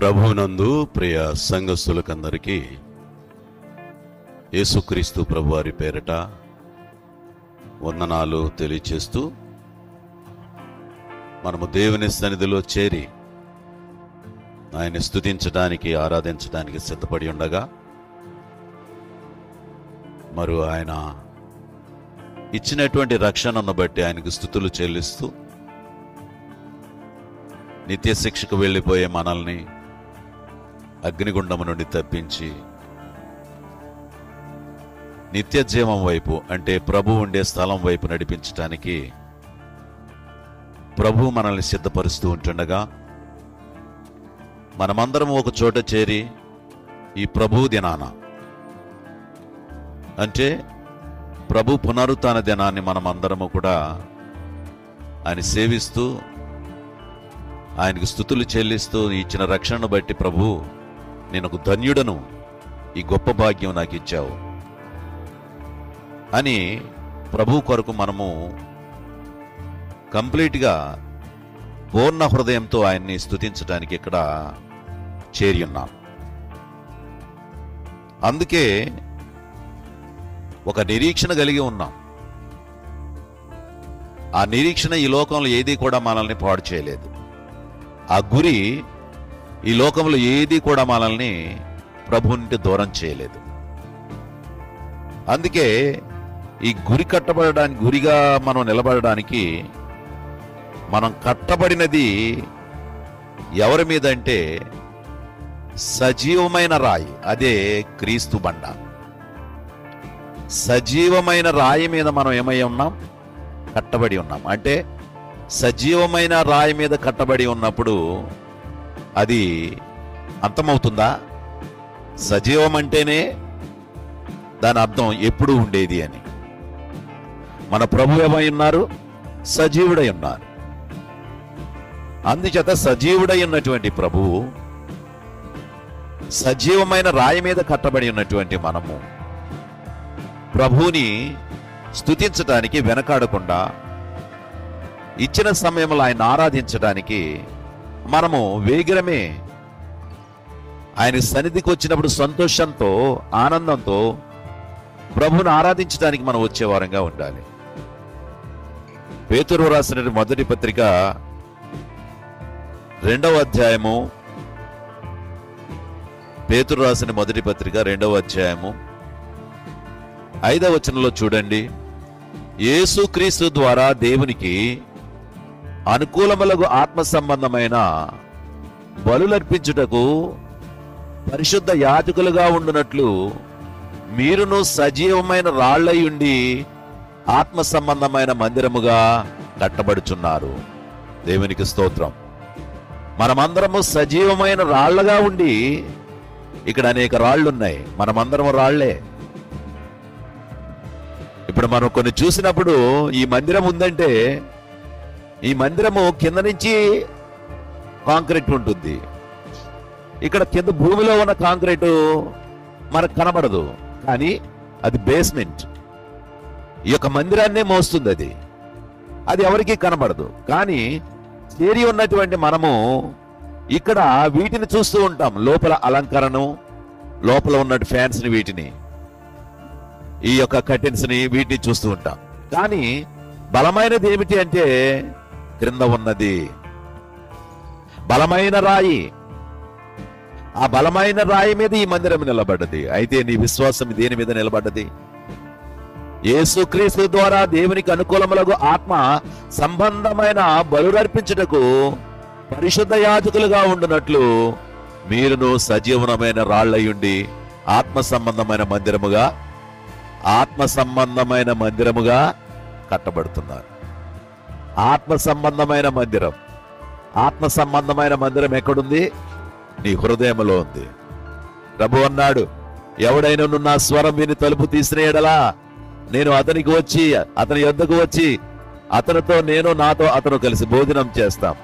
ప్రభువునందు ప్రియ సంఘస్థులకందరికీ యేసుక్రీస్తు ప్రభువారి పేరిట వందనాలు తెలియచేస్తూ మనము దేవుని సన్నిధిలో చేరి ఆయన స్తుతించడానికి ఆరాధించడానికి సిద్ధపడి ఉండగా మరి ఆయన ఇచ్చినటువంటి రక్షణను బట్టి ఆయనకు స్తుతులు చెల్లిస్తూ నిత్య శిక్షకు వెళ్ళిపోయే మనల్ని అగ్నిగుండము నుండి తప్పించి నిత్య జీవం వైపు అంటే ప్రభు ఉండే స్థలం వైపు నడిపించటానికి ప్రభు మనల్ని సిద్ధపరుస్తూ ఉంటుండగా మనమందరం ఒక చోట చేరి ఈ ప్రభు దినాన అంటే ప్రభు పునరుత్థాన దినాన్ని మనమందరము కూడా ఆయన సేవిస్తూ ఆయనకు స్తుతులు చెల్లిస్తూ ఇచ్చిన రక్షణను బట్టి ప్రభు నేను ఒక ధన్యుడను, ఈ గొప్ప భాగ్యం నాకు ఇచ్చావు అని ప్రభు కొరకు మనము కంప్లీట్గా పూర్ణ హృదయంతో ఆయన్ని స్తుతించడానికి ఇక్కడ చేరి ఉన్నాం. అందుకే ఒక నిరీక్షణ కలిగి ఉన్నాం. ఆ నిరీక్షణ ఈ లోకంలో ఏది కూడా మనల్ని పాడు చేయలేదు. ఆ గురి ఈ లోకంలో ఏది కూడా మనల్ని ప్రభు నుండి దూరం చేయలేదు. అందుకే ఈ గురి కట్టబడడానికి, గురిగా మనం నిలబడడానికి మనం కట్టబడినది ఎవరి మీద అంటే సజీవమైన రాయి, అదే క్రీస్తు బండ. సజీవమైన రాయి మీద మనం ఏమై ఉన్నాం? కట్టబడి ఉన్నాం. అంటే సజీవమైన రాయి మీద కట్టబడి ఉన్నప్పుడు అది అంతమవుతుందా? సజీవం అంటేనే దాని అర్థం ఎప్పుడూ ఉండేది అని. మన ప్రభు ఏమై ఉన్నారు? సజీవుడై ఉన్నారు. అందుచేత సజీవుడై ఉన్నటువంటి ప్రభువు, సజీవమైన రాయి మీద కట్టబడి ఉన్నటువంటి మనము ప్రభువుని స్తుతించడానికి వెనకాడకుండా ఇచ్చిన సమయంలో ఆయన ఆరాధించడానికి మనము వేగిరమే ఆయన సన్నిధికి వచ్చినప్పుడు సంతోషంతో, ఆనందంతో ప్రభువుని ఆరాధించడానికి మనం వచ్చేవారంగా ఉండాలి. పేతురు రాసిన మొదటి పత్రిక 2వ అధ్యాయము, పేతురు రాసిన మొదటి పత్రిక 2వ అధ్యాయము 5వ వచనంలో చూడండి. యేసుక్రీస్తు ద్వారా దేవునికి అనుకూలములకు ఆత్మ సంబంధమైన బలులర్పించుటకు పరిశుద్ధ యాజకులుగా ఉండునట్లు మీరును సజీవమైన రాళ్లై ఉండి ఆత్మ సంబంధమైన మందిరముగా కట్టబడుచున్నారు. దేవునికి స్తోత్రం. మనమందరము సజీవమైన రాళ్లగా ఉండి, ఇక్కడ అనేక రాళ్లున్నాయి, మనమందరము రాళ్లే. ఇప్పుడు మనం కొన్ని చూసినప్పుడు ఈ మందిరం ఉందంటే ఈ మందిరము కింద నుంచి కాంక్రీట్ ఉంటుంది. ఇక్కడ కింద భూమిలో ఉన్న కాంక్రీటు మనకు కనబడదు, కానీ అది బేస్మెంట్. ఈ యొక్క మందిరాన్నే మోస్తుంది. అది ఎవరికీ కనబడదు. కానీ చేరి ఉన్నటువంటి మనము ఇక్కడ వీటిని చూస్తూ ఉంటాం. లోపల అలంకరణను, లోపల ఉన్నట్టు ఫ్యాన్స్ని, వీటిని, ఈ యొక్క కర్టెన్స్ని, వీటిని చూస్తూ ఉంటాం. కానీ బలమైనది ఏమిటి అంటే క్రింద ఉన్నది బలమైన రాయి. ఆ బలమైన రాయి మీద ఈ మందిరం నిలబడ్డది. అయితే నీ విశ్వాసం దేని మీద నిలబడ్డది? యేసుక్రీస్తు ద్వారా దేవునికి అనుకూలములకు ఆత్మ సంబంధమైన బలులర్పించుటకు పరిశుద్ధ యాజకులుగా ఉండునట్లు మీరును సజీవమైన రాళ్లయుండి ఆత్మ సంబంధమైన మందిరముగా కట్టబడుతున్నారు. ఆత్మ సంబంధమైన మందిరం ఎక్కడుంది? నీ హృదయంలో ఉంది. ప్రభు అన్నాడు, ఎవడైనా నా స్వరం విని తలుపు తీసిన ఎడలా నేను అతని యొద్దకు వచ్చి అతనితో, నేను నాతో అతను కలిసి భోజనం చేస్తాం.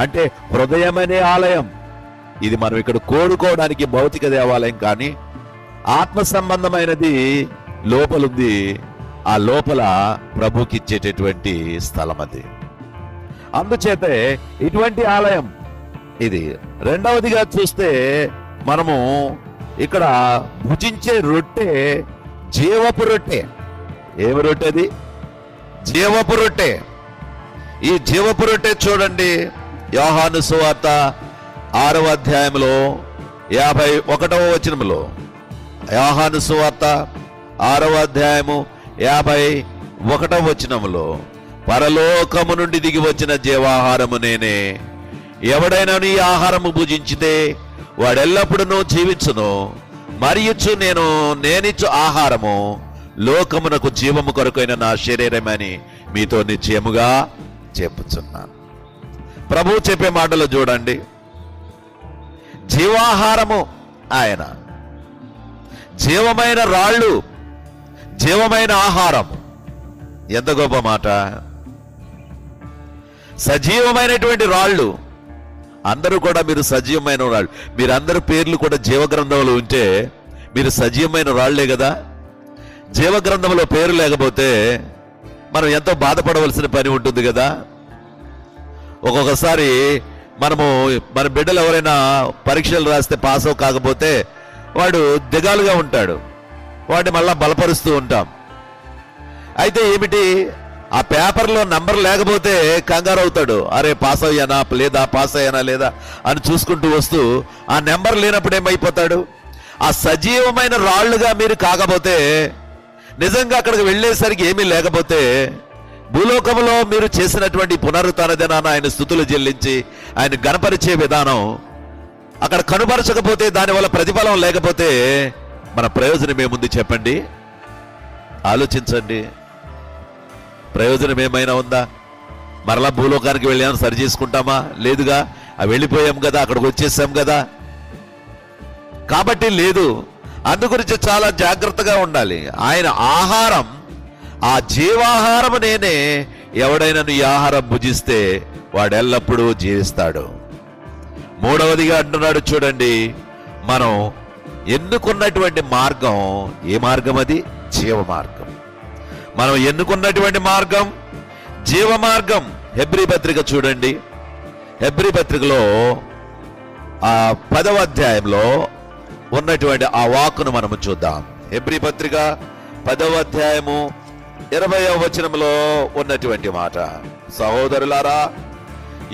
అంటే హృదయమనే ఆలయం ఇది. మనం ఇక్కడ కోరుకోవడానికి భౌతిక దేవాలయం, కానీ ఆత్మ సంబంధమైనది లోపలుంది. ఆ లోపల ప్రభుకి ఇచ్చేటటువంటి స్థలం అది. అందుచేతే ఇటువంటి ఆలయం ఇది. రెండవదిగా చూస్తే మనము ఇక్కడ భుజించే రొట్టె జీవపు రొట్టె. ఏమి రొట్టె అది? జీవపు రొట్టె. ఈ జీవపు రొట్టె చూడండి, యోహాను సువార్త 6వ అధ్యాయంలో 51వ వచనంలో, యోహాను సువార్త 6వ అధ్యాయము 51వ వచనంలో, పరలోకము నుండి దిగి వచ్చిన జీవాహారము నేనే, ఎవడైనా నీ ఆహారము భుజించితే వాడెల్లప్పుడూ జీవించును, మరియుచ్చు నేనిచ్చు ఆహారము లోకమునకు జీవము కొరకైన నా శరీరమని మీతో నిశ్చయముగా చెప్పుచున్నాను. ప్రభువు చెప్పే మాటలు చూడండి, జీవాహారము ఆయన, జీవమైన రాళ్ళు, జీవమైన ఆహారము. ఎంత గొప్ప మాట! సజీవమైనటువంటి రాళ్ళు. అందరూ కూడా మీరు సజీవమైన రాళ్ళు, మీరందరూ పేర్లు కూడా జీవగ్రంథంలో ఉంటే మీరు సజీవమైన రాళ్లే కదా. జీవగ్రంథంలో పేరు లేకపోతే మనం ఎంతో బాధపడవలసిన పని ఉంటుంది కదా. ఒక్కొక్కసారి మన బిడ్డలు ఎవరైనా పరీక్షలు రాస్తే పాస్ కాకపోతే వాడు దిగాలుగా ఉంటాడు, వాడిని మళ్ళా బలపరుస్తూ ఉంటాం. అయితే ఏమిటి, ఆ పేపర్లో నంబర్ లేకపోతే కంగారు అవుతాడు, అరే పాస్ అయ్యానా లేదా, పాస్ అయ్యానా లేదా అని చూసుకుంటూ వస్తూ ఆ నెంబర్ లేనప్పుడు ఏమైపోతాడు? ఆ సజీవమైన రాళ్లుగా మీరు కాకపోతే, నిజంగా అక్కడికి వెళ్ళేసరికి ఏమీ లేకపోతే, భూలోకంలో మీరు చేసినటువంటి పునరుత్థాన దినాన ఆయన స్తుతులు చెల్లించి ఆయన గణపరిచే విధానం అక్కడ కనుపరచకపోతే, దానివల్ల ప్రతిఫలం లేకపోతే మన ప్రయోజనం ఏముంది చెప్పండి? ఆలోచించండి. ప్రయోజనం ఏమైనా ఉందా? మరలా భూలోకానికి వెళ్ళాము సరి చేసుకుంటామా? లేదుగా. వెళ్ళిపోయాం కదా, అక్కడికి వచ్చేసాం కదా, కాబట్టి లేదు. అందుగురించి చాలా జాగ్రత్తగా ఉండాలి. ఆయన ఆహారం, ఆ జీవాహారము నేనే, ఎవడైనా ఈ ఆహారం భుజిస్తే వాడు ఎల్లప్పుడూ జీవిస్తాడు. మూడవదిగా అంటున్నాడు చూడండి, మనం ఎన్నుకున్నటువంటి మార్గం ఏ మార్గం? అది జీవ మార్గం. మనం ఎన్నుకున్నటువంటి మార్గం జీవ మార్గం. హెబ్రీ పత్రిక చూడండి, హెబ్రీ పత్రికలో 10వ అధ్యాయంలో ఉన్నటువంటి ఆ వాక్కును మనము చూద్దాం. హెబ్రీ పత్రిక 10వ అధ్యాయము 20వ వచనంలో ఉన్నటువంటి మాట, సహోదరులారా,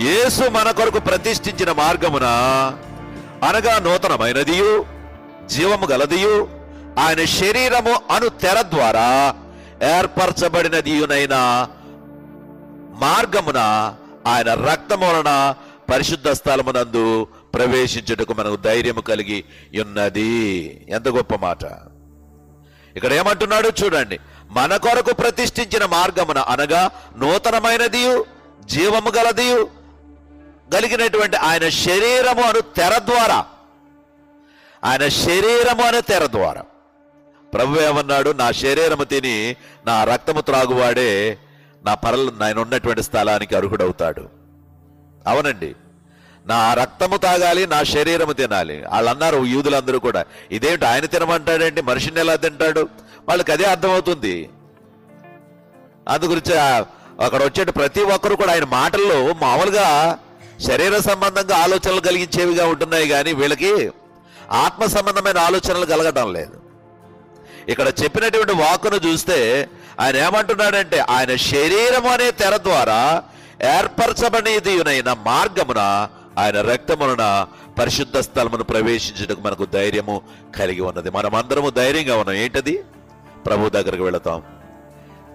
యేసు మన కొరకు ప్రతిష్ఠించిన మార్గమున, అనగా నూతనమైనదియు జీవము గలదియు ఆయన శరీరము అను తెర ద్వారా ఏర్పరచబడినదియునైన మార్గమున ఆయన రక్తము వలన పరిశుద్ధ స్థలమునందు ప్రవేశించుటకు మనకు ధైర్యము కలిగి ఉన్నది. ఎంత గొప్ప మాట! ఇక్కడ ఏమంటున్నాడు చూడండి, మన కొరకు ప్రతిష్ఠించిన మార్గమున, అనగా నూతనమైనదియు జీవము గలదియు కలిగినటువంటి ఆయన శరీరము అను తెర ద్వారా, ఆయన శరీరము అనే తెర ద్వారా. ప్రభు ఏమన్నాడు? నా శరీరము తిని నా రక్తము త్రాగువాడే ఆయన ఉన్నటువంటి స్థలానికి అర్హుడవుతాడు. అవునండి, నా రక్తము తాగాలి, నా శరీరము తినాలి. వాళ్ళు అన్నారు, యూదులందరూ కూడా, ఇదేంటి ఆయన తినమంటాడేంటి, మనిషిని ఎలా తింటాడు? వాళ్ళకి అదే అర్థమవుతుంది. అందుగురించి అక్కడ వచ్చే ప్రతి ఒక్కరు కూడా ఆయన మాటల్లో మామూలుగా శరీర సంబంధంగా ఆలోచనలు కలిగించేవిగా ఉంటున్నాయి, కానీ వీళ్ళకి ఆత్మ సంబంధమైన ఆలోచనలు కలగటం లేదు. ఇక్కడ చెప్పినటువంటి వాక్కును చూస్తే ఆయన ఏమంటున్నాడంటే, ఆయన శరీరము అనే తెర ద్వారా ఏర్పరచబడినదియునైన మార్గమున ఆయన రక్తమున పరిశుద్ధ స్థలమును ప్రవేశించుటకు మనకు ధైర్యము కలిగి ఉన్నది. మనం అందరము ధైర్యంగా ఉన్నాం. ఏంటది? ప్రభు దగ్గరకు వెళతాం.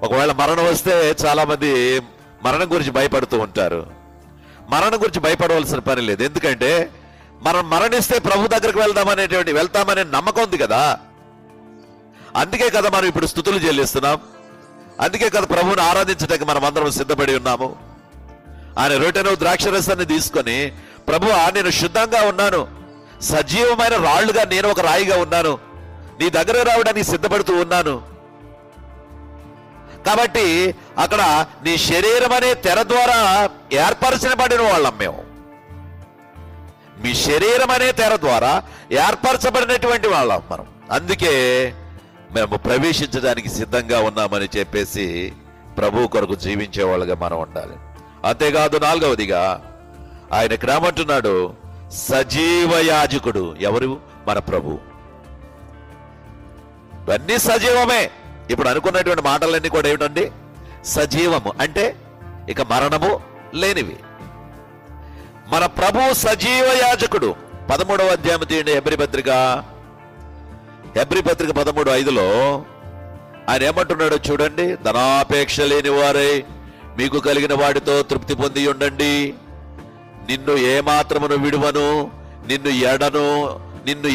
ఒకవేళ మరణం వస్తే చాలా మంది మరణం గురించి భయపడుతూ ఉంటారు. మరణం గురించి భయపడవలసిన పని లేదు. ఎందుకంటే మనం మరణిస్తే ప్రభు దగ్గరకు వెళ్తామనే నమ్మకం ఉంది కదా. అందుకే కదా మనం ఇప్పుడు స్తుతులు చెల్లిస్తున్నాం. అందుకే కదా ప్రభువుని ఆరాధించడానికి మనం అందరం సిద్ధపడి ఉన్నాము. ఆయన రొట్టెను ద్రాక్షరసాన్ని తీసుకొని, ప్రభువా నేను శుద్ధంగా ఉన్నాను, సజీవమైన రాళ్లుగా నేను ఒక రాయిగా ఉన్నాను, నీ దగ్గర రావడానికి సిద్ధపడుతూ ఉన్నాను. కాబట్టి అక్కడ నీ శరీరం అనే తెర ద్వారా ఏర్పరచబడిన వాళ్ళం మేము. మీ శరీరం అనే తెర ద్వారా ఏర్పరచబడినటువంటి వాళ్ళం మనం. అందుకే మేము ప్రవేశించడానికి సిద్ధంగా ఉన్నామని చెప్పేసి ప్రభు కొరకు జీవించే వాళ్ళగా మనం ఉండాలి. అంతేకాదు, నాలుగవదిగా ఆయన ఏమంటున్నాడు, సజీవ యాజకుడు. ఎవరు? మన ప్రభు. ఇవన్నీ సజీవమే. ఇప్పుడు అనుకున్నటువంటి మాటలన్నీ కూడా ఏమిటండి? సజీవము అంటే ఇక మరణము లేనివి. మన ప్రభు సజీవ యాజకుడు. 13వ అధ్యాయం తీయండి, హెబ్రీ పత్రిక 13:5 ఆయన ఏమంటున్నాడో చూడండి. ధనాపేక్ష లేని వారై మీకు కలిగిన వాటితో తృప్తి పొంది ఉండండి. నిన్ను ఏమాత్రమును విడువను, నిన్ను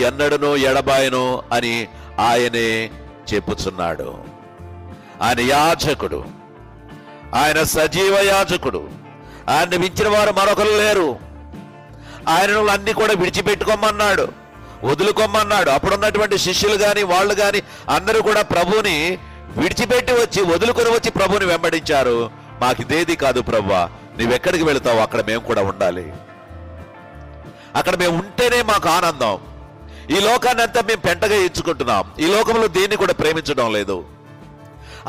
ఎన్నడను ఎడబాయను అని ఆయనే చెప్పుచున్నాడు. ఆయన యాజకుడు, ఆయన సజీవ యాజకుడు. ఆయన మించిన వారు మరొకరు లేరు. ఆయనను అన్ని కూడా విడిచిపెట్టుకోమన్నాడు, వదులుకోమన్నాడు. అప్పుడున్నటువంటి శిష్యులు గాని వాళ్ళు గాని అందరూ కూడా ప్రభువుని విడిచిపెట్టి వచ్చి వదులుకొని వచ్చి ప్రభువుని వెంబడించారు. మాకు ఇదేది కాదు ప్రభువా, నువ్వెక్కడికి వెళతావు అక్కడ మేము కూడా ఉండాలి, అక్కడ మేము ఉంటేనే మాకు ఆనందం. ఈ లోకాన్ని అంతా మేము పెంటగా ఇచ్చుకుంటున్నాం, ఈ లోకంలో దేన్ని కూడా ప్రేమించడం లేదు.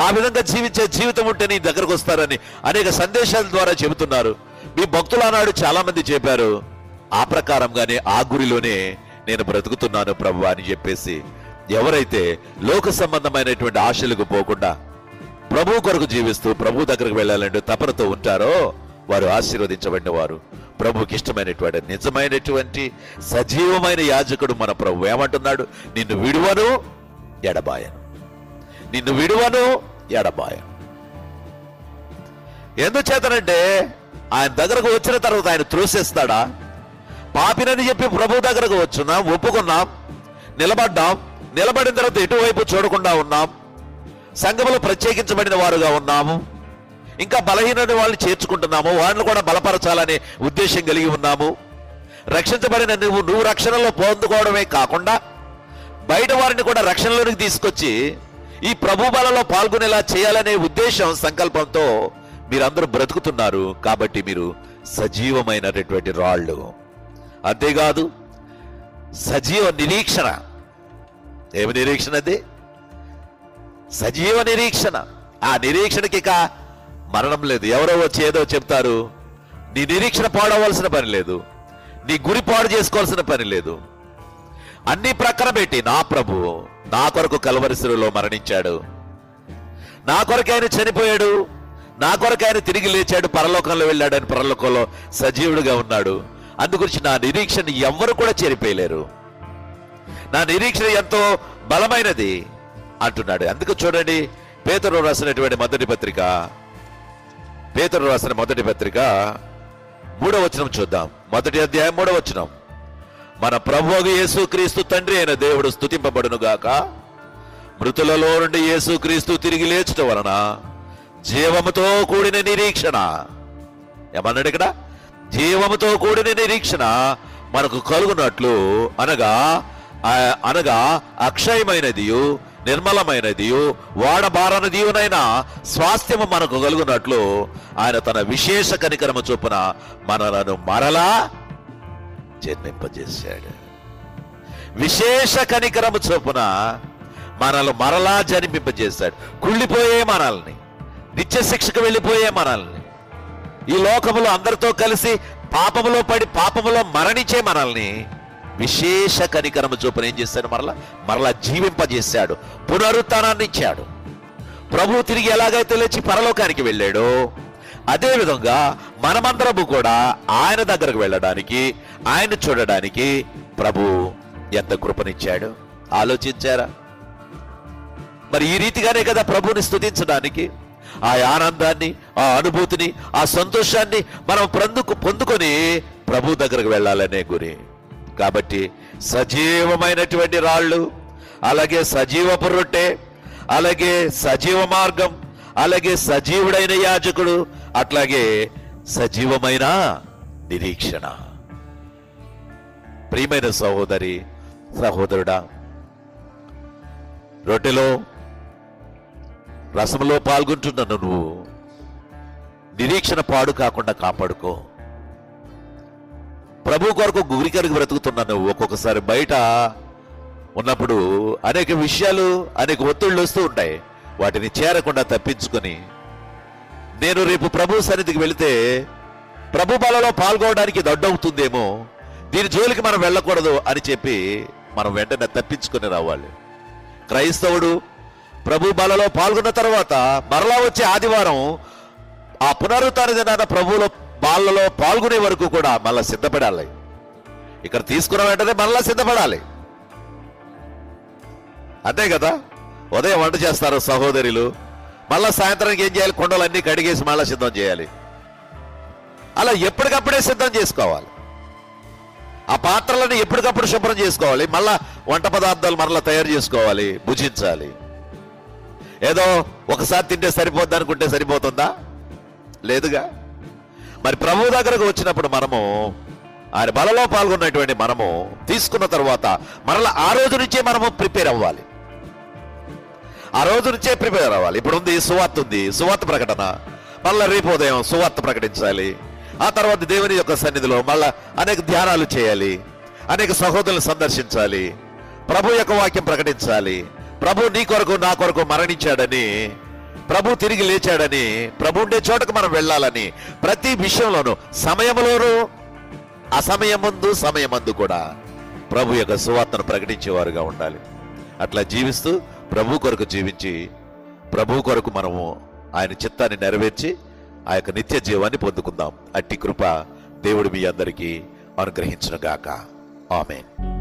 ఆ విధంగా జీవించే జీవితం ఉంటే నీ దగ్గరకు వస్తారని అనేక సందేశాల ద్వారా చెబుతున్నారు. మీ భక్తులు ఆనాడు చాలా మంది చెప్పారు. ఆ ప్రకారంగానే ఆ గురిలోనే నేను బ్రతుకుతున్నాను ప్రభు అని చెప్పేసి ఎవరైతే లోక సంబంధమైనటువంటి ఆశలకు పోకుండా ప్రభు కొరకు జీవిస్తూ ప్రభు దగ్గరకు వెళ్ళాలంటే తపనతో ఉంటారో వారు ఆశీర్వదించబడిన వారు. ప్రభుకి ఇష్టమైనటువంటి నిజమైనటువంటి సజీవమైన యాజకుడు మన ప్రభు. ఏమంటున్నాడు? నిన్ను విడువను ఎడబాయను, నిన్ను విడువను ఎడబాయను. ఎందుచేతనంటే ఆయన దగ్గరకు వచ్చిన తర్వాత ఆయన త్రోసేస్తాడా? పాపినని చెప్పి ప్రభు దగ్గరకు వచ్చున్నాం, ఒప్పుకున్నాం, నిలబడ్డాం. నిలబడిన తర్వాత ఎటువైపు చూడకుండా ఉన్నాం. సంఘములో ప్రత్యేకించబడిన వారుగా ఉన్నాము. ఇంకా బలహీనని వాళ్ళని చేర్చుకుంటున్నాము, వాళ్ళని కూడా బలపరచాలనే ఉద్దేశం కలిగి ఉన్నాము. రక్షించబడిన నువ్వు రక్షణలో పొందుకోవడమే కాకుండా బయట వారిని కూడా రక్షణలోనికి తీసుకొచ్చి ఈ ప్రభు బలలో పాల్గొనేలా చేయాలనే ఉద్దేశం, సంకల్పంతో మీరందరూ బ్రతుకుతున్నారు. కాబట్టి మీరు సజీవమైనటువంటి రాళ్ళు. అంతేకాదు సజీవ నిరీక్షణ. ఏమి నిరీక్షణ అది? సజీవ నిరీక్షణ. ఆ నిరీక్షణకి ఇక మరణం లేదు. ఎవరో వచ్చి ఏదో చెప్తారు, నీ నిరీక్షణ పాడవలసిన పని లేదు, నీ గురి పాడు చేసుకోవాల్సిన పని లేదు. అన్ని ప్రక్కన పెట్టి నా ప్రభు నా కొరకు కల్వరి శిలువలో మరణించాడు, నా కొరకు ఆయన చనిపోయాడు, నా కొరకు ఆయన తిరిగి లేచాడు, పరలోకంలో వెళ్ళాడు, ఆయన పరలోకంలో సజీవుడిగా ఉన్నాడు. అందుగురించి నా నిరీక్షణ ఎవ్వరు కూడా చెరిపేయలేరు. నా నిరీక్షణ ఎంతో బలమైనది అంటున్నాడు. అందుకు చూడండి, పేతురు రాసినటువంటి మొదటి పత్రిక 3వ వచనం చూద్దాం. 1వ అధ్యాయం 3వ వచనం. మన ప్రభువు యేసుక్రీస్తు తండ్రి అయిన దేవుడు స్తుతింపబడును గాక. మృతులలో నుండి యేసుక్రీస్తు తిరిగి లేచుట వలన జీవముతో కూడిన నిరీక్షణ. ఏమన్నాడు ఇక్కడ? జీవముతో కూడిన నిరీక్షణ మనకు కలుగునట్లు, అనగా అక్షయమైనదియు నిర్మలమైనదియు వాడబారనదియునైనా స్వాస్థ్యము మనకు కలుగునట్లు ఆయన తన విశేష కనికరము చొప్పున మనలను మరలా జన్మింపజేశాడు. విశేష కనికరము చొప్పున మనల్ని మరలా జన్మింపజేశాడు. కుళ్ళిపోయే మనల్ని, నిత్య శిక్షకు వెళ్ళిపోయే మనల్ని, ఈ లోకములో అందరితో కలిసి పాపములో పడి పాపములో మరణించే మనల్ని విశేష కనికరము చొప్పున ఏం చేశాడు? మరలా జీవింపజేశాడు, పునరుత్థానాన్ని ఇచ్చాడు. ప్రభు తిరిగి ఎలాగైతే లేచి పరలోకానికి వెళ్ళాడో అదే విధంగా మనమందరము కూడా ఆయన దగ్గరకు వెళ్ళడానికి, ఆయన చూడడానికి ప్రభు ఎంత కృపనిచ్చాడు. ఆలోచించారా? మరి ఈ రీతిగానే కదా ప్రభుని స్తుతించడానికి, ఆ ఆనందాన్ని, ఆ అనుభూతిని, ఆ సంతోషాన్ని మనం పొందుకొని ప్రభు దగ్గరకు వెళ్ళాలనే గురి. కాబట్టి సజీవమైనటువంటి రాళ్ళు, అలాగే సజీవపు రొట్టె, అలాగే సజీవ మార్గం, అలాగే సజీవుడైన యాజకుడు, అట్లాగే సజీవమైన నిరీక్షణ. ప్రియమైన సహోదరి సహోదరుడా, రొట్టెలో రసంలో పాల్గొంటున్న నువ్వు నిరీక్షణ పాడు కాకుండా కాపాడుకో. ప్రభు కొరకు గురి కలిగి బ్రతుకుతున్నా నువ్వు ఒక్కొక్కసారి బయట ఉన్నప్పుడు అనేక విషయాలు, అనేక ఒత్తిళ్లు వస్తూ ఉంటాయి. వాటిని చేరకుండా తప్పించుకొని నేను రేపు ప్రభు సన్నిధికి వెళితే ప్రభు బలలో పాల్గొనడానికి దొడ్డవుతుందేమో, దీని జోలికి మనం వెళ్ళకూడదు అని చెప్పి మనం వెంటనే తప్పించుకొని రావాలి. క్రైస్తవుడు ప్రభు బలలో పాల్గొన్న తర్వాత మరలా వచ్చే ఆదివారం ఆ పునరుత్థాన దినాన ప్రభువులో బాలలో పాల్గొనే వరకు కూడా మళ్ళా సిద్ధపడాలి. ఇక్కడ తీసుకున్న వెంటనే మళ్ళా సిద్ధపడాలి. అంతే కదా, ఉదయం వంట చేస్తారు సహోదరులు, మళ్ళా సాయంత్రానికి ఏం చేయాలి? కొండలన్నీ కడిగేసి మళ్ళా సిద్ధం చేయాలి. అలా ఎప్పటికప్పుడే సిద్ధం చేసుకోవాలి. ఆ పాత్రలను ఎప్పటికప్పుడు శుభ్రం చేసుకోవాలి. మళ్ళా వంట పదార్థాలు మరలా తయారు చేసుకోవాలి, భుజించాలి. ఏదో ఒకసారి తింటే సరిపోద్ది అనుకుంటే సరిపోతుందా? లేదుగా. మరి ప్రభు దగ్గరకు వచ్చినప్పుడు మనము ఆయన బలలో పాల్గొన్నటువంటి మనము తీసుకున్న తర్వాత మరలా ఆ రోజు నుంచే మనము ప్రిపేర్ అవ్వాలి. ఆ రోజు నుంచే ప్రిపేర్ అవ్వాలి. ఇప్పుడు ఉంది సువార్త, ఉంది సువార్త ప్రకటన, మళ్ళా రేపు ఉదయం సువార్త ప్రకటించాలి. ఆ తర్వాత దేవుని యొక్క సన్నిధిలో మళ్ళా అనేక ధ్యానాలు చేయాలి, అనేక సహోదరులను సందర్శించాలి, ప్రభు యొక్క వాక్యం ప్రకటించాలి. ప్రభు నీ కొరకు నా కొరకు మరణించాడని, ప్రభు తిరిగి లేచాడని, ప్రభు ఉండే చోటకు మనం వెళ్ళాలని ప్రతి విషయంలోనూ సమయంలోనూ అసమయమందు సమయమందు కూడా ప్రభు యొక్క సువార్తను ప్రకటించేవారుగా ఉండాలి. అట్లా జీవిస్తూ ప్రభు కొరకు జీవించి ప్రభు కొరకు మనము ఆయన చిత్తాన్ని నెరవేర్చి ఆ యొక్క నిత్య జీవాన్ని పొందుకుందాం. అట్టి కృప దేవుడు మీ అందరికీ అనుగ్రహించును గాక. ఆమేన్.